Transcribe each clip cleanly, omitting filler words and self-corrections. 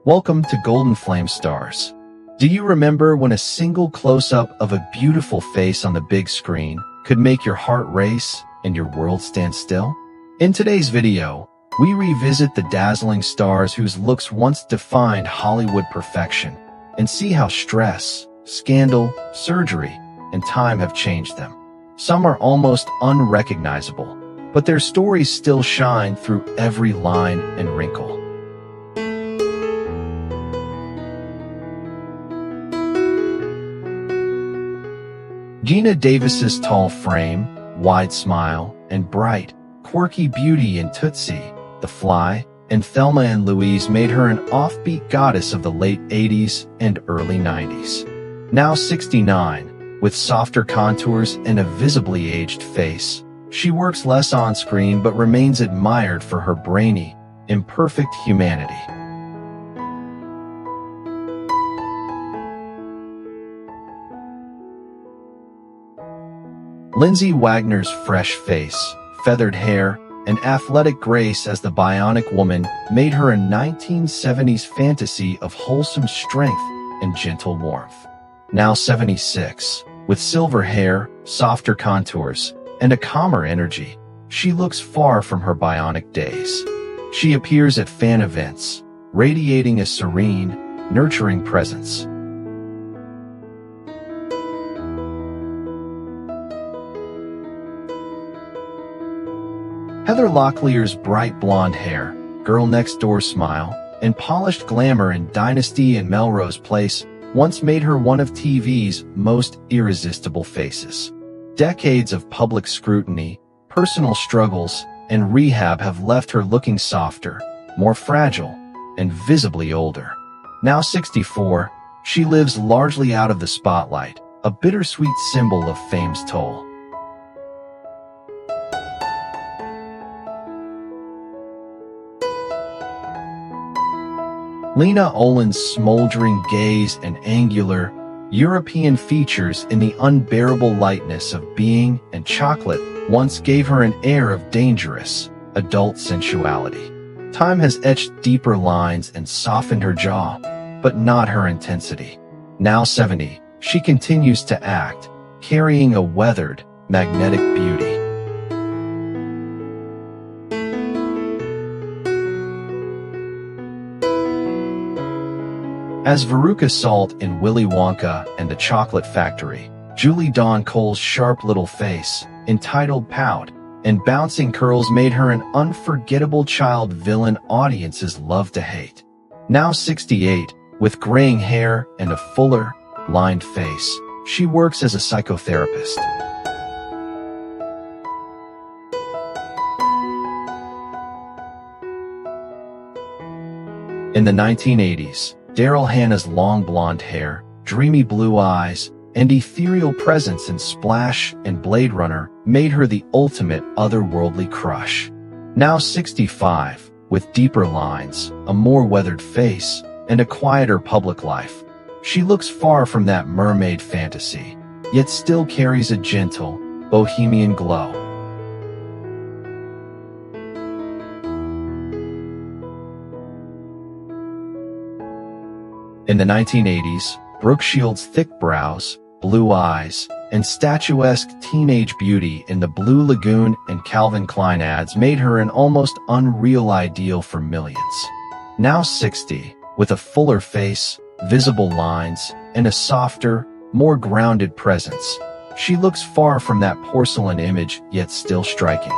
Welcome to Golden Flame Stars. Do you remember when a single close-up of a beautiful face on the big screen could make your heart race and your world stand still? In today's video, we revisit the dazzling stars whose looks once defined Hollywood perfection and see how stress, scandal, surgery, and time have changed them. Some are almost unrecognizable, but their stories still shine through every line and wrinkle. Geena Davis's tall frame, wide smile, and bright, quirky beauty in Tootsie, The Fly, and Thelma and Louise made her an offbeat goddess of the late 80s and early 90s. Now 69, with softer contours and a visibly aged face, she works less on screen but remains admired for her brainy, imperfect humanity. Lindsay Wagner's fresh face, feathered hair, and athletic grace as the Bionic Woman made her a 1970s fantasy of wholesome strength and gentle warmth. Now 76, with silver hair, softer contours, and a calmer energy, she looks far from her bionic days. She appears at fan events, radiating a serene, nurturing presence. Heather Locklear's bright blonde hair, girl-next-door smile, and polished glamour in Dynasty and Melrose Place once made her one of TV's most irresistible faces. Decades of public scrutiny, personal struggles, and rehab have left her looking softer, more fragile, and visibly older. Now 64, she lives largely out of the spotlight, a bittersweet symbol of fame's toll. Lena Olin's smoldering gaze and angular, European features in the unbearable lightness of being and chocolate once gave her an air of dangerous, adult sensuality. Time has etched deeper lines and softened her jaw, but not her intensity. Now 70, she continues to act, carrying a weathered, magnetic beauty. As Veruca Salt in Willy Wonka and the Chocolate Factory, Julie Dawn Cole's sharp little face, entitled Pout, and bouncing curls made her an unforgettable child villain audiences love to hate. Now 68, with graying hair and a fuller, lined face, she works as a psychotherapist. In the 1980s, Daryl Hannah's long blonde hair, dreamy blue eyes, and ethereal presence in Splash and Blade Runner made her the ultimate otherworldly crush. Now 65, with deeper lines, a more weathered face, and a quieter public life, she looks far from that mermaid fantasy, yet still carries a gentle, bohemian glow. In the 1980s, Brooke Shields' thick brows, blue eyes, and statuesque teenage beauty in the Blue Lagoon and Calvin Klein ads made her an almost unreal ideal for millions. Now 60, with a fuller face, visible lines, and a softer, more grounded presence, she looks far from that porcelain image yet still striking.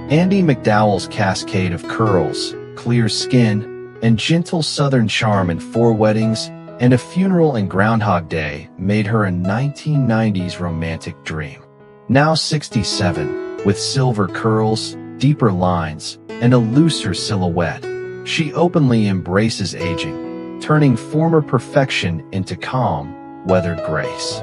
Andie MacDowell's cascade of curls, clear skin, and gentle southern charm in Four Weddings and a Funeral and Groundhog Day made her a 1990s romantic dream. Now 67, with silver curls, deeper lines, and a looser silhouette, she openly embraces aging, turning former perfection into calm, weathered grace.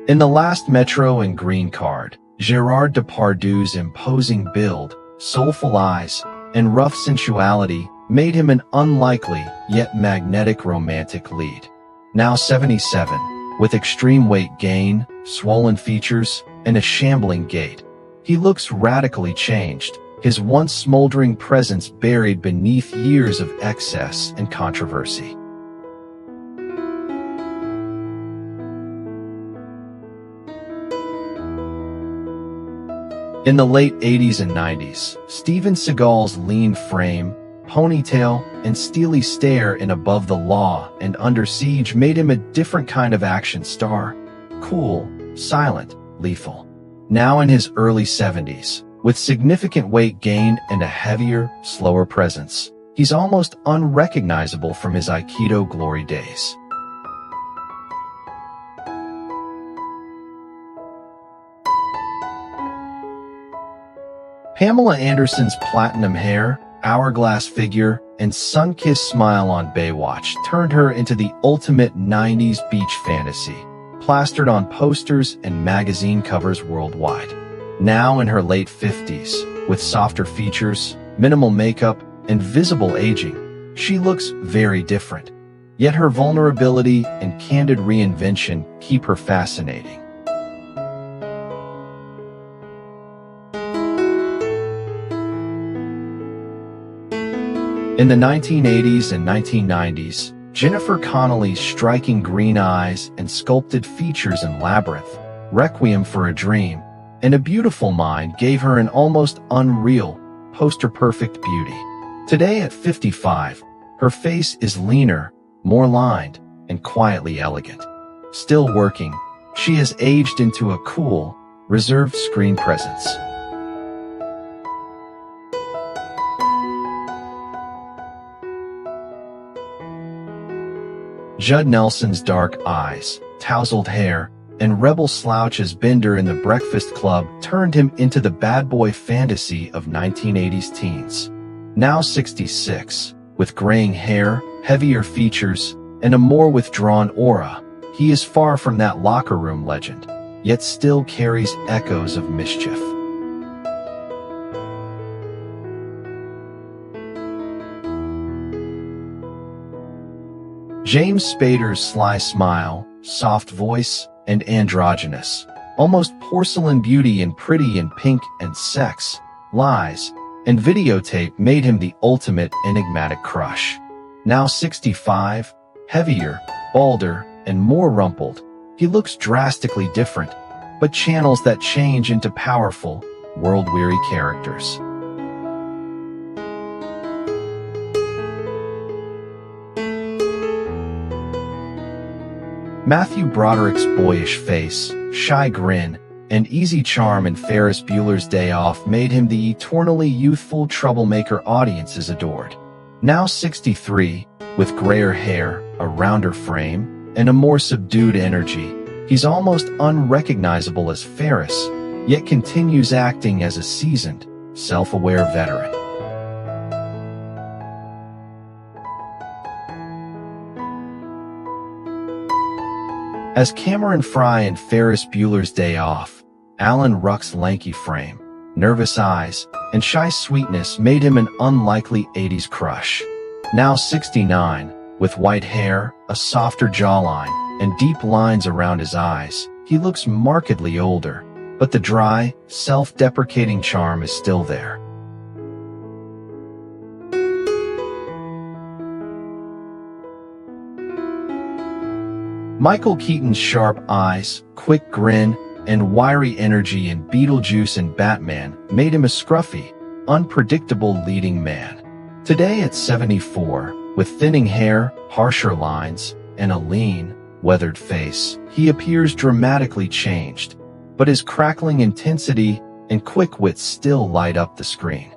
In The Last Metro and Green Card, Gerard Depardieu's imposing build, soulful eyes, and rough sensuality made him an unlikely yet magnetic romantic lead. Now 77, with extreme weight gain, swollen features, and a shambling gait, he looks radically changed, his once smoldering presence buried beneath years of excess and controversy. In the late 80s and 90s, Steven Seagal's lean frame, ponytail, and steely stare in Above the Law and Under Siege made him a different kind of action star. Cool, silent, lethal. Now in his early 70s, with significant weight gain and a heavier, slower presence, he's almost unrecognizable from his Aikido glory days. Pamela Anderson's platinum hair, hourglass figure, and sun-kissed smile on Baywatch turned her into the ultimate 90s beach fantasy, plastered on posters and magazine covers worldwide. Now in her late 50s, with softer features, minimal makeup, and visible aging, she looks very different. Yet her vulnerability and candid reinvention keep her fascinating. In the 1980s and 1990s, Jennifer Connelly's striking green eyes and sculpted features in Labyrinth, Requiem for a Dream, and A Beautiful Mind gave her an almost unreal, poster-perfect beauty. Today at 55, her face is leaner, more lined, and quietly elegant. Still working, she has aged into a cool, reserved screen presence. Judd Nelson's dark eyes, tousled hair, and rebel slouch as Bender in The Breakfast Club turned him into the bad boy fantasy of 1980s teens. Now 66, with graying hair, heavier features, and a more withdrawn aura, he is far from that locker room legend, yet still carries echoes of mischief. James Spader's sly smile, soft voice, and androgynous, almost porcelain beauty in Pretty in Pink and Sex, Lies, and Videotape made him the ultimate enigmatic crush. Now 65, heavier, balder, and more rumpled, he looks drastically different, but channels that change into powerful, world-weary characters. Matthew Broderick's boyish face, shy grin, and easy charm in Ferris Bueller's Day Off made him the eternally youthful troublemaker audiences adored. Now 63, with grayer hair, a rounder frame, and a more subdued energy, he's almost unrecognizable as Ferris, yet continues acting as a seasoned, self-aware veteran. As Cameron Fry in Ferris Bueller's Day Off, Alan Ruck's lanky frame, nervous eyes, and shy sweetness made him an unlikely 80s crush. Now 69, with white hair, a softer jawline, and deep lines around his eyes, he looks markedly older, but the dry, self-deprecating charm is still there. Michael Keaton's sharp eyes, quick grin, and wiry energy in Beetlejuice and Batman made him a scruffy, unpredictable leading man. Today at 74, with thinning hair, harsher lines, and a lean, weathered face, he appears dramatically changed, but his crackling intensity and quick wit still light up the screen.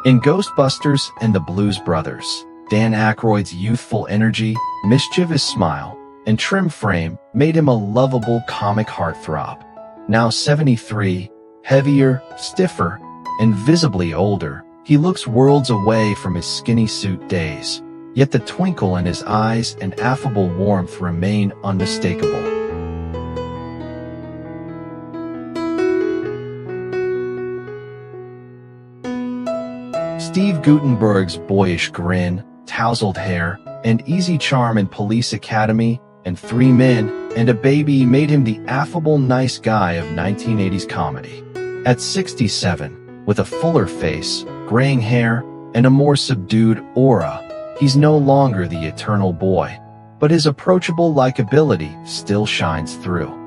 In Ghostbusters and the Blues Brothers, Dan Aykroyd's youthful energy, mischievous smile, and trim frame made him a lovable comic heartthrob. Now 73, heavier, stiffer, and visibly older, he looks worlds away from his skinny suit days, yet the twinkle in his eyes and affable warmth remain unmistakable. Steve Guttenberg's boyish grin, tousled hair, and easy charm in Police Academy and Three Men and a Baby made him the affable nice guy of 1980s comedy. At 67, with a fuller face, graying hair, and a more subdued aura, he's no longer the eternal boy, but his approachable likability still shines through.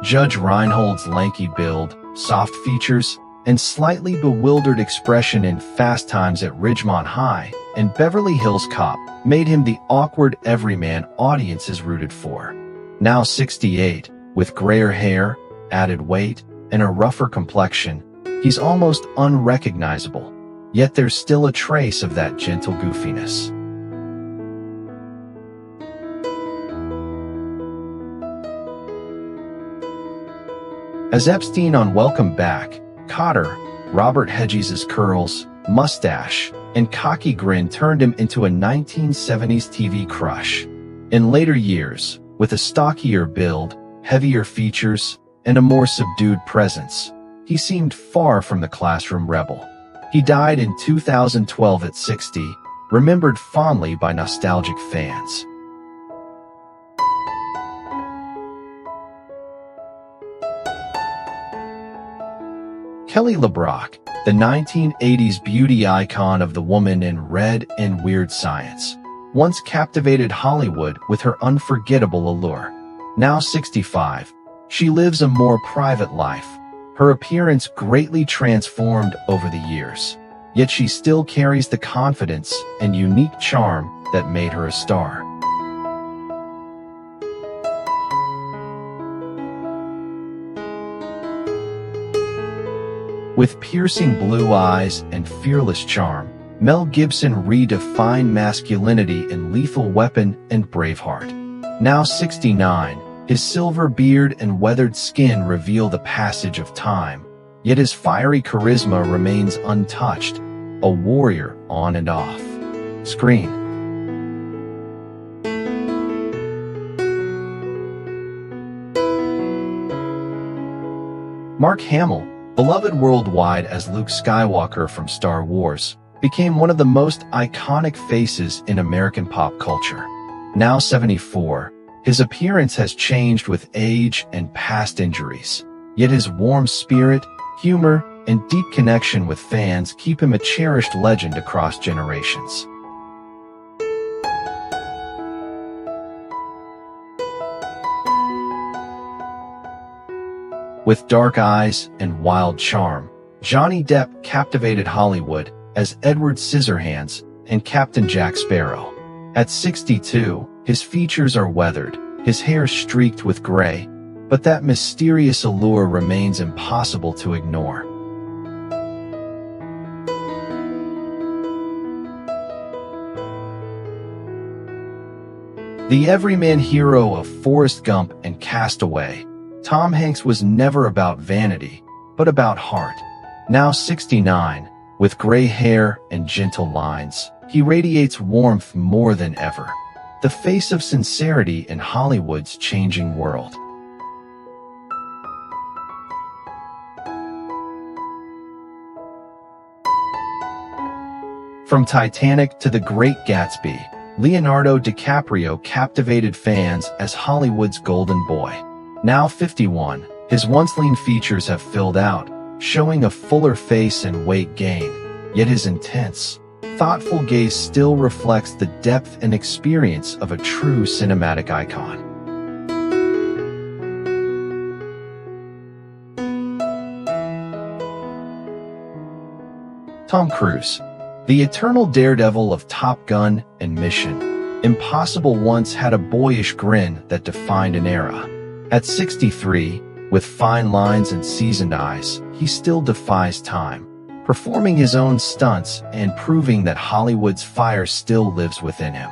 Judge Reinhold's lanky build, soft features, and slightly bewildered expression in Fast Times at Ridgemont High and Beverly Hills Cop made him the awkward everyman audiences rooted for. Now 68, with grayer hair, added weight, and a rougher complexion, he's almost unrecognizable, yet there's still a trace of that gentle goofiness. As Epstein on Welcome Back, Cotter, Robert Hedges' curls, mustache, and cocky grin turned him into a 1970s TV crush. In later years, with a stockier build, heavier features, and a more subdued presence, he seemed far from the classroom rebel. He died in 2012 at 60, remembered fondly by nostalgic fans. Kelly LeBrock, the 1980s beauty icon of The Woman in Red and Weird Science, once captivated Hollywood with her unforgettable allure. Now 65, she lives a more private life, her appearance greatly transformed over the years, yet she still carries the confidence and unique charm that made her a star. With piercing blue eyes and fearless charm, Mel Gibson redefined masculinity in Lethal Weapon and Braveheart. Now 69, his silver beard and weathered skin reveal the passage of time, yet his fiery charisma remains untouched, a warrior on and off screen. Mark Hamill, beloved worldwide as Luke Skywalker from Star Wars, became one of the most iconic faces in American pop culture. Now 74, his appearance has changed with age and past injuries, yet his warm spirit, humor, and deep connection with fans keep him a cherished legend across generations. With dark eyes and wild charm, Johnny Depp captivated Hollywood as Edward Scissorhands and Captain Jack Sparrow. At 62, his features are weathered, his hair streaked with gray, but that mysterious allure remains impossible to ignore. The everyman hero of Forrest Gump and Castaway, Tom Hanks was never about vanity, but about heart. Now 69, with gray hair and gentle lines, he radiates warmth more than ever, the face of sincerity in Hollywood's changing world. From Titanic to The Great Gatsby, Leonardo DiCaprio captivated fans as Hollywood's golden boy. Now 51, his once lean features have filled out, showing a fuller face and weight gain, yet his intense, thoughtful gaze still reflects the depth and experience of a true cinematic icon. Tom Cruise, the eternal daredevil of Top Gun and Mission Impossible, once had a boyish grin that defined an era. At 63, with fine lines and seasoned eyes, he still defies time, performing his own stunts and proving that Hollywood's fire still lives within him.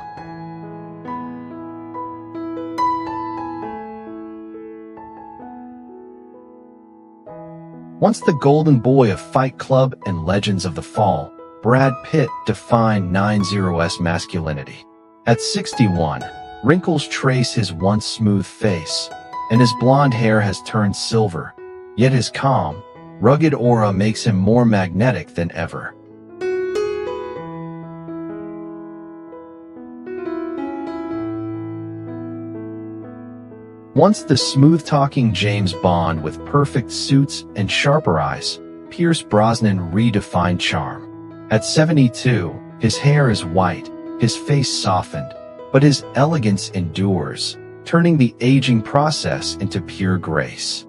Once the golden boy of Fight Club and Legends of the Fall, Brad Pitt defined 90's masculinity. At 61, wrinkles trace his once smooth face, and his blonde hair has turned silver, yet his calm, rugged aura makes him more magnetic than ever. Once the smooth-talking James Bond with perfect suits and sharper eyes, Pierce Brosnan redefined charm. At 72, his hair is white, his face softened, but his elegance endures, turning the aging process into pure grace.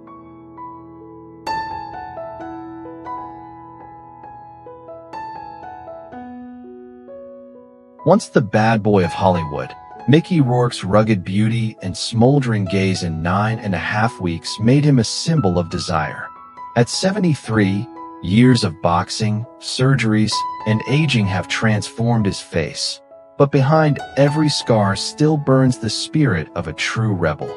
Once the bad boy of Hollywood, Mickey Rourke's rugged beauty and smoldering gaze in 9.5 weeks made him a symbol of desire. At 73, years of boxing, surgeries, and aging have transformed his face, but behind every scar still burns the spirit of a true rebel.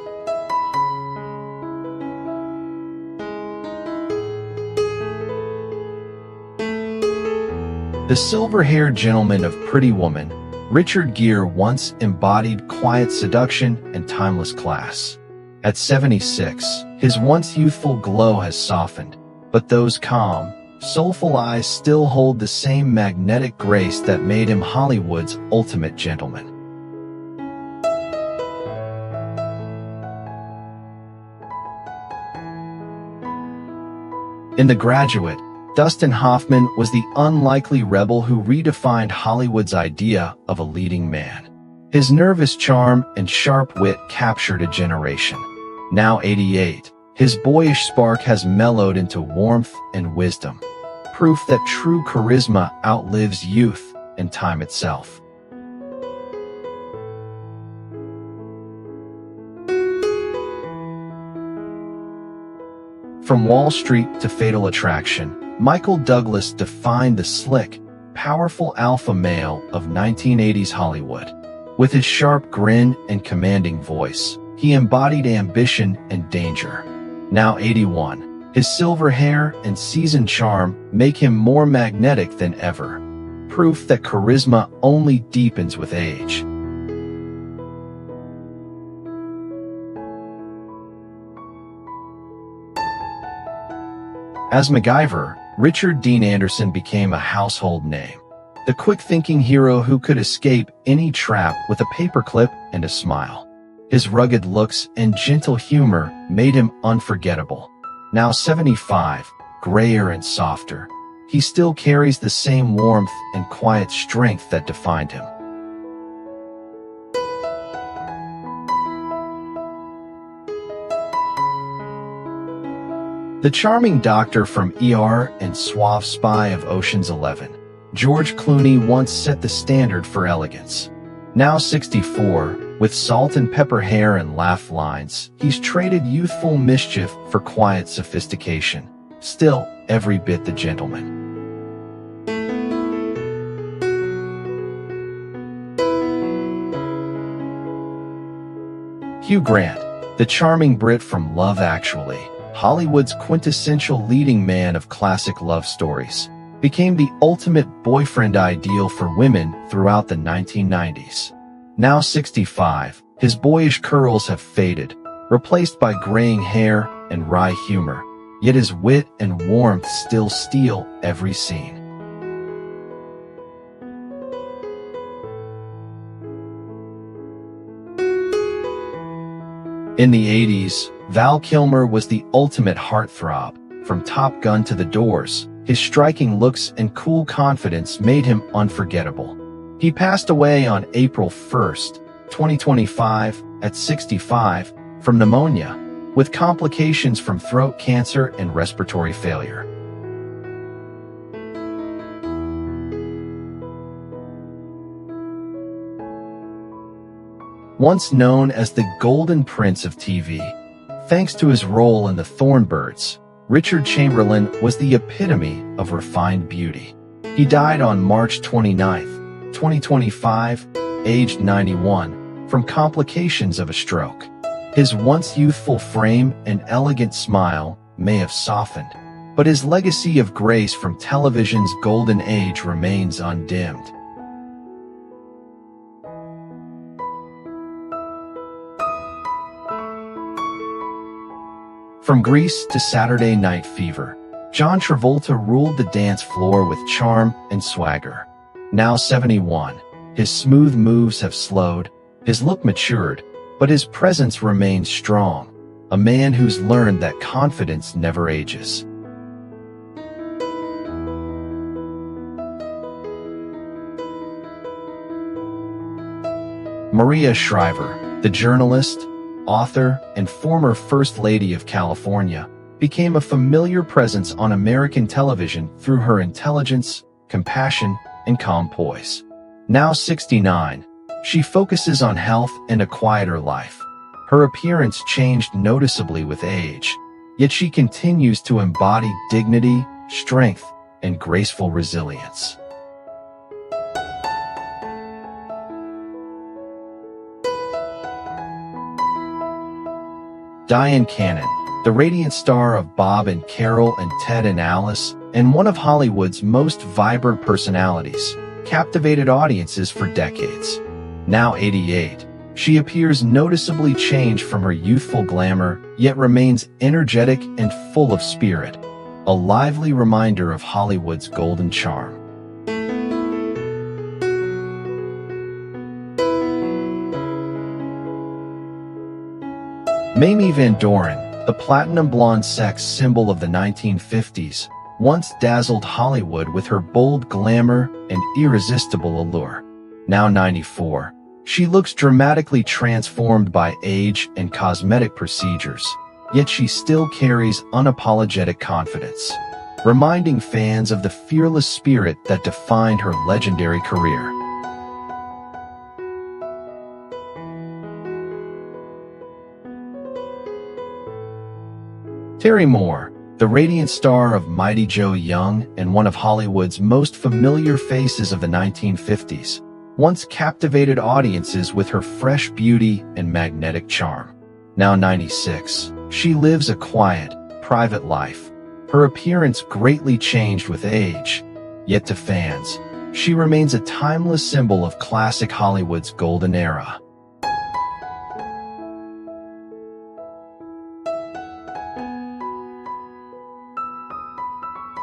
The silver-haired gentleman of Pretty Woman, Richard Gere, once embodied quiet seduction and timeless class. At 76, his once youthful glow has softened, but those calm, soulful eyes still hold the same magnetic grace that made him Hollywood's ultimate gentleman. In The Graduate, Dustin Hoffman was the unlikely rebel who redefined Hollywood's idea of a leading man. His nervous charm and sharp wit captured a generation. Now 88, his boyish spark has mellowed into warmth and wisdom, proof that true charisma outlives youth and time itself. From Wall Street to Fatal Attraction, Michael Douglas defined the slick, powerful alpha male of 1980s Hollywood. With his sharp grin and commanding voice, he embodied ambition and danger. Now 81, his silver hair and seasoned charm make him more magnetic than ever, proof that charisma only deepens with age. As MacGyver, Richard Dean Anderson became a household name. The quick-thinking hero who could escape any trap with a paperclip and a smile. His rugged looks and gentle humor made him unforgettable. Now 75, grayer and softer, he still carries the same warmth and quiet strength that defined him. The charming doctor from ER and suave spy of Ocean's 11, George Clooney, once set the standard for elegance. Now 64, with salt and pepper hair and laugh lines, he's traded youthful mischief for quiet sophistication, still every bit the gentleman. Hugh Grant, the charming Brit from Love Actually, Hollywood's quintessential leading man of classic love stories, became the ultimate boyfriend ideal for women throughout the 1990s. Now 65, his boyish curls have faded, replaced by graying hair and wry humor, yet his wit and warmth still steal every scene. In the 80s, Val Kilmer was the ultimate heartthrob. From Top Gun to The Doors, his striking looks and cool confidence made him unforgettable. He passed away on April 1st, 2025, at 65, from pneumonia, with complications from throat cancer and respiratory failure. Once known as the Golden Prince of TV, thanks to his role in The Thornbirds, Richard Chamberlain was the epitome of refined beauty. He died on March 29, 2025, aged 91, from complications of a stroke. His once youthful frame and elegant smile may have softened, but his legacy of grace from television's golden age remains undimmed. From Grease to Saturday Night Fever, John Travolta ruled the dance floor with charm and swagger. Now 71, his smooth moves have slowed, his look matured, but his presence remains strong, a man who's learned that confidence never ages. Maria Shriver, the journalist, author, and former First Lady of California, became a familiar presence on American television through her intelligence, compassion, and calm poise. Now 69, she focuses on health and a quieter life. Her appearance changed noticeably with age, yet she continues to embody dignity, strength, and graceful resilience. Diane Cannon, the radiant star of Bob and Carol and Ted and Alice, and one of Hollywood's most vibrant personalities, captivated audiences for decades. Now 88, she appears noticeably changed from her youthful glamour, yet remains energetic and full of spirit, a lively reminder of Hollywood's golden charm. Mamie Van Doren, the platinum blonde sex symbol of the 1950s, once dazzled Hollywood with her bold glamour and irresistible allure. Now 94, she looks dramatically transformed by age and cosmetic procedures, yet she still carries unapologetic confidence, reminding fans of the fearless spirit that defined her legendary career. Terry Moore, the radiant star of Mighty Joe Young and one of Hollywood's most familiar faces of the 1950s, once captivated audiences with her fresh beauty and magnetic charm. Now 96, she lives a quiet, private life. Her appearance greatly changed with age, yet to fans, she remains a timeless symbol of classic Hollywood's golden era.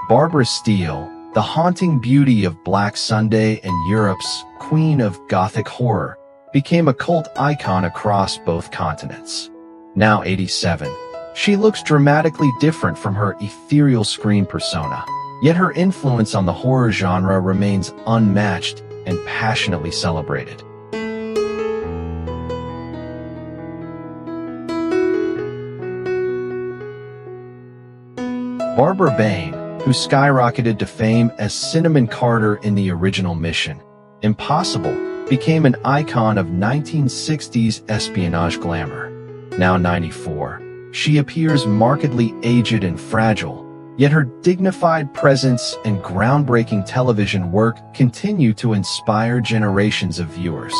Barbara Steele, the haunting beauty of Black Sunday and Europe's queen of Gothic horror, became a cult icon across both continents. Now 87, she looks dramatically different from her ethereal screen persona, yet her influence on the horror genre remains unmatched and passionately celebrated. Barbara Bain, who skyrocketed to fame as Cinnamon Carter in the original Mission Impossible, became an icon of 1960s espionage glamour. Now 94, she appears markedly aged and fragile, yet her dignified presence and groundbreaking television work continue to inspire generations of viewers.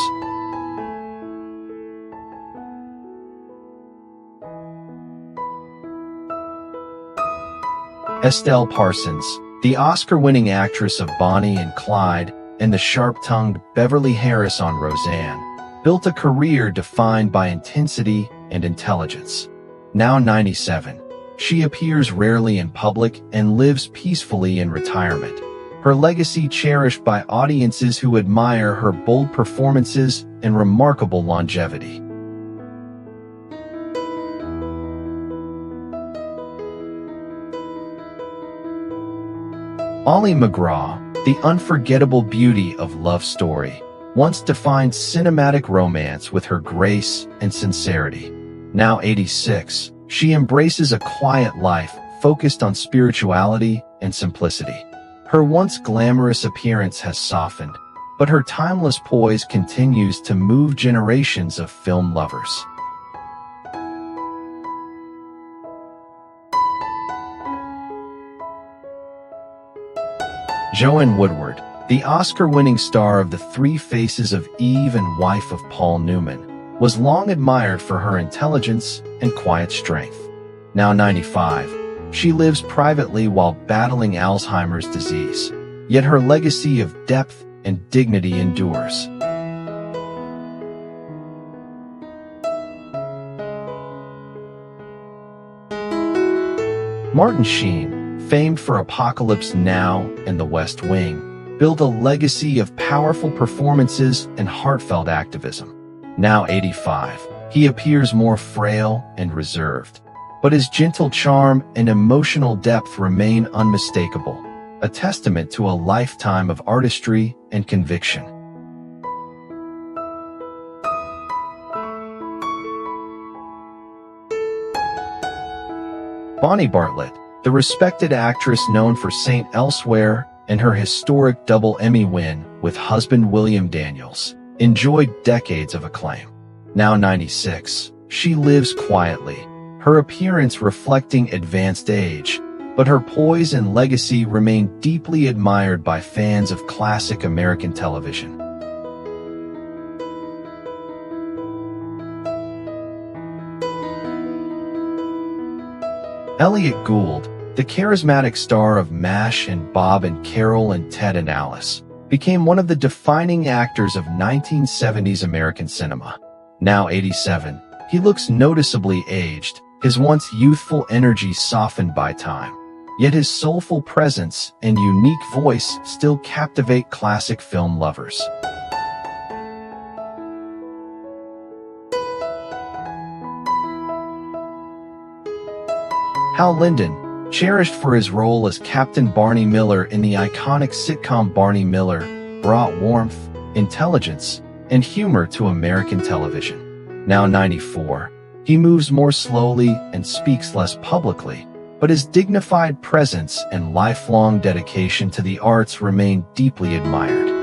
Estelle Parsons, the Oscar-winning actress of Bonnie and Clyde and the sharp-tongued Beverly Harris on Roseanne, built a career defined by intensity and intelligence. Now 97, she appears rarely in public and lives peacefully in retirement, her legacy cherished by audiences who admire her bold performances and remarkable longevity. Ollie McGraw, the unforgettable beauty of Love Story, once defined cinematic romance with her grace and sincerity. Now 86, she embraces a quiet life focused on spirituality and simplicity. Her once glamorous appearance has softened, but her timeless poise continues to move generations of film lovers. Joanne Woodward, the Oscar-winning star of The Three Faces of Eve and wife of Paul Newman, was long admired for her intelligence and quiet strength. Now 95, she lives privately while battling Alzheimer's disease, yet her legacy of depth and dignity endures. Martin Sheen, famed for Apocalypse Now and The West Wing, built a legacy of powerful performances and heartfelt activism. Now 85, he appears more frail and reserved, but his gentle charm and emotional depth remain unmistakable, a testament to a lifetime of artistry and conviction. Bonnie Bartlett, the respected actress known for St. Elsewhere and her historic double Emmy win with husband William Daniels, enjoyed decades of acclaim. Now 96, she lives quietly, her appearance reflecting advanced age, but her poise and legacy remain deeply admired by fans of classic American television. Elliott Gould, the charismatic star of MASH and Bob and Carol and Ted and Alice, became one of the defining actors of 1970s American cinema. Now 87, he looks noticeably aged, his once youthful energy softened by time. Yet his soulful presence and unique voice still captivate classic film lovers. Hal Linden, cherished for his role as Captain Barney Miller in the iconic sitcom Barney Miller, brought warmth, intelligence, and humor to American television. Now 94, he moves more slowly and speaks less publicly, but his dignified presence and lifelong dedication to the arts remain deeply admired.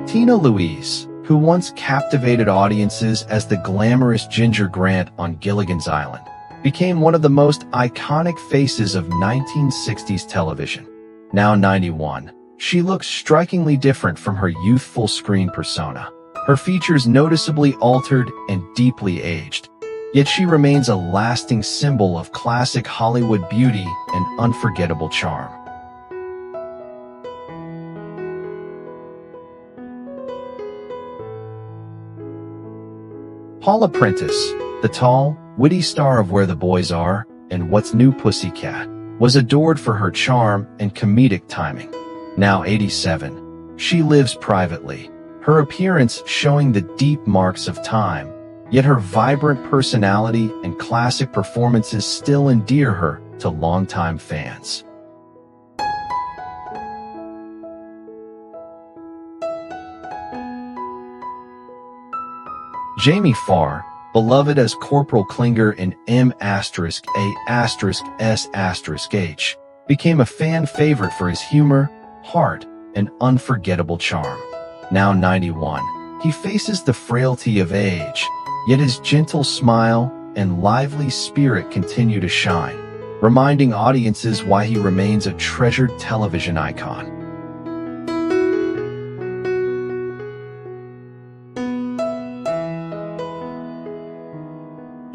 Tina Louise, who once captivated audiences as the glamorous Ginger Grant on Gilligan's Island, became one of the most iconic faces of 1960s television. Now 91, she looks strikingly different from her youthful screen persona. Her features noticeably altered and deeply aged, yet she remains a lasting symbol of classic Hollywood beauty and unforgettable charm. Paula Prentice, the tall, witty star of Where the Boys Are and What's New Pussycat, was adored for her charm and comedic timing. Now 87, she lives privately, her appearance showing the deep marks of time, yet her vibrant personality and classic performances still endear her to longtime fans. Jamie Farr, beloved as Corporal Klinger in M*A*S*H, became a fan favorite for his humor, heart, and unforgettable charm. Now 91, he faces the frailty of age, yet his gentle smile and lively spirit continue to shine, reminding audiences why he remains a treasured television icon.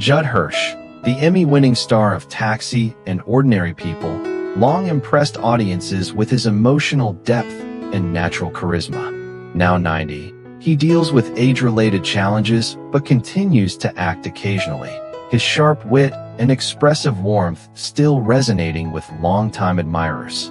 Judd Hirsch, the Emmy-winning star of Taxi and Ordinary People, long impressed audiences with his emotional depth and natural charisma. Now 90, he deals with age-related challenges but continues to act occasionally, his sharp wit and expressive warmth still resonating with longtime admirers.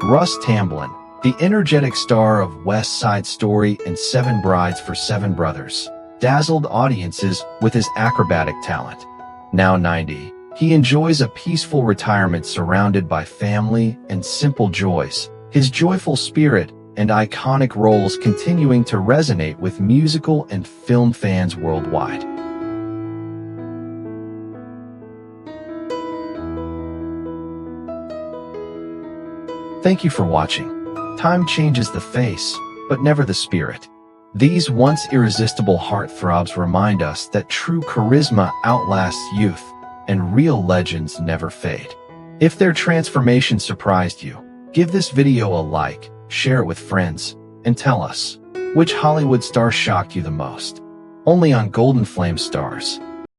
Russ Tamblyn, the energetic star of West Side Story and Seven Brides for Seven Brothers, dazzled audiences with his acrobatic talent. Now 90, he enjoys a peaceful retirement surrounded by family and simple joys, his joyful spirit and iconic roles continuing to resonate with musical and film fans worldwide. Thank you for watching. Time changes the face, but never the spirit. These once irresistible heartthrobs remind us that true charisma outlasts youth, and real legends never fade. If their transformation surprised you, give this video a like, share it with friends, and tell us, which Hollywood star shocked you the most? Only on Golden Flame Stars.